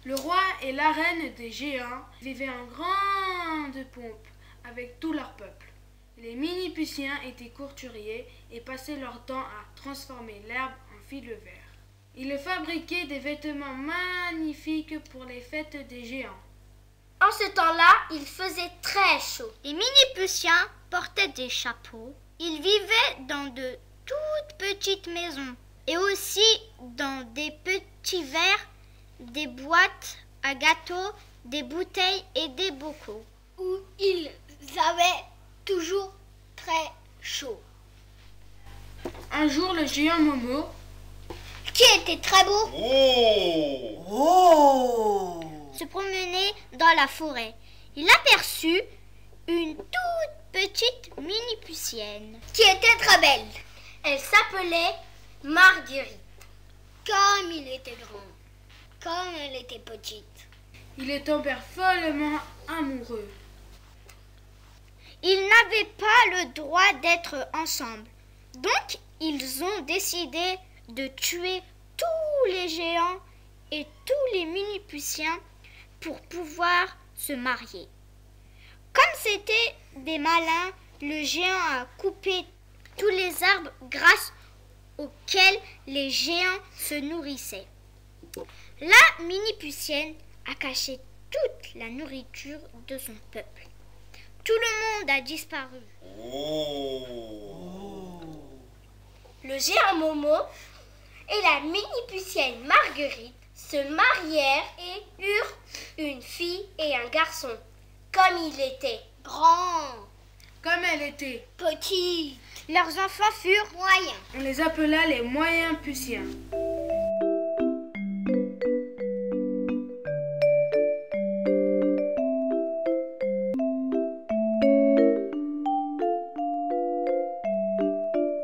Le roi et la reine des géants vivaient en grande pompe avec tout leur peuple. Les Miniputiens étaient courturiers et passaient leur temps à transformer l'herbe en fil vert. Ils fabriquaient des vêtements magnifiques pour les fêtes des géants. En ce temps-là, il faisait très chaud. Les Miniputiens portaient des chapeaux. Ils vivaient dans de toutes petites maisons et aussi dans des petits verres, des boîtes à gâteaux, des bouteilles et des bocaux où ils avaient toujours très chaud. Un jour, le géant Momo, qui était très beau, se promenait dans la forêt. Il aperçut une toute petite Miniputienne qui était très belle. Elle s'appelait Marguerite. Comme il était grand, comme elle était petite. ils tombèrent follement amoureux. Ils n'avaient pas le droit d'être ensemble. Donc, ils ont décidé de tuer tous les géants et tous les Miniputiens pour pouvoir se marier. Comme c'était des malins, le géant a coupé tous les arbres grâce auxquels les géants se nourrissaient. La Miniputienne a caché toute la nourriture de son peuple. Tout le monde a disparu. Le géant Momo et la Miniputienne Marguerite se marièrent et eurent une fille et un garçon. Comme il était grand, Comme elle était, petit, leurs enfants furent moyens. on les appela les moyens Putiens.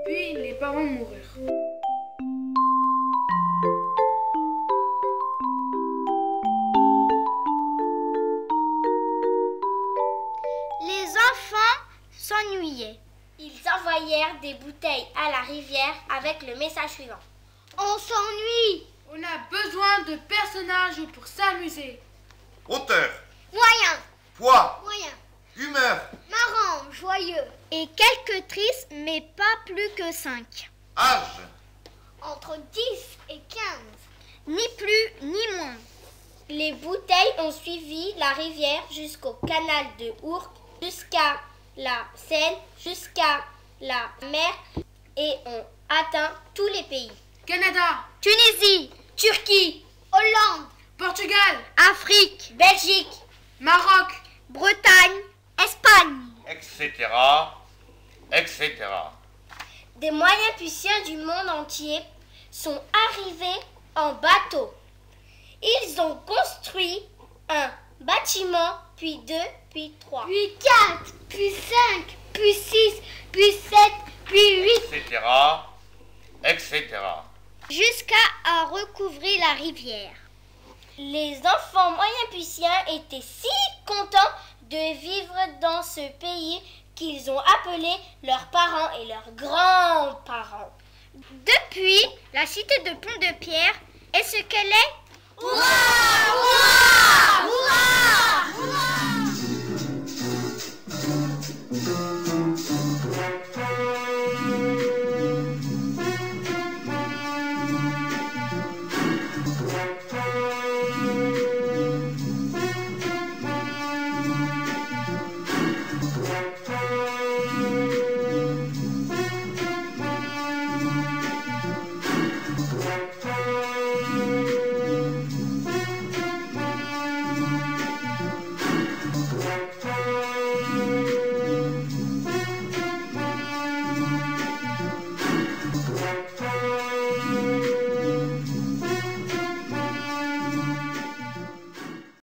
Puis les parents moururent. Les enfants s'ennuyaient. Ils envoyèrent des bouteilles à la rivière avec le message suivant. On s'ennuie. On a besoin de personnages pour s'amuser. Hauteur, Moyen. poids, Moyen. humeur, Marrant, joyeux. Et quelques tristes, mais pas plus que 5. âge, Entre 10 et 15. Ni plus ni moins. Les bouteilles ont suivi la rivière jusqu'au canal de Ourcq, jusqu'à la Seine, jusqu'à la mer et ont atteint tous les pays. Canada, Tunisie, Turquie, Hollande, Portugal, Afrique, Belgique, Maroc, Bretagne, Espagne. etc., etc. Des moyens puissants du monde entier sont arrivés en bateau. Ils ont construit un bâtiment, puis 2, puis 3, puis 4, puis 5, puis 6, puis 7, puis 8, etc., etc. jusqu'à recouvrir la rivière. Les enfants moyens puissants étaient si contents de vivre dans ce pays qu'ils ont appelé leurs parents et leurs grands-parents. Depuis, la cité de Pont-de-Pierre est ce qu'elle est. Hurrah! Hurrah! Hurrah!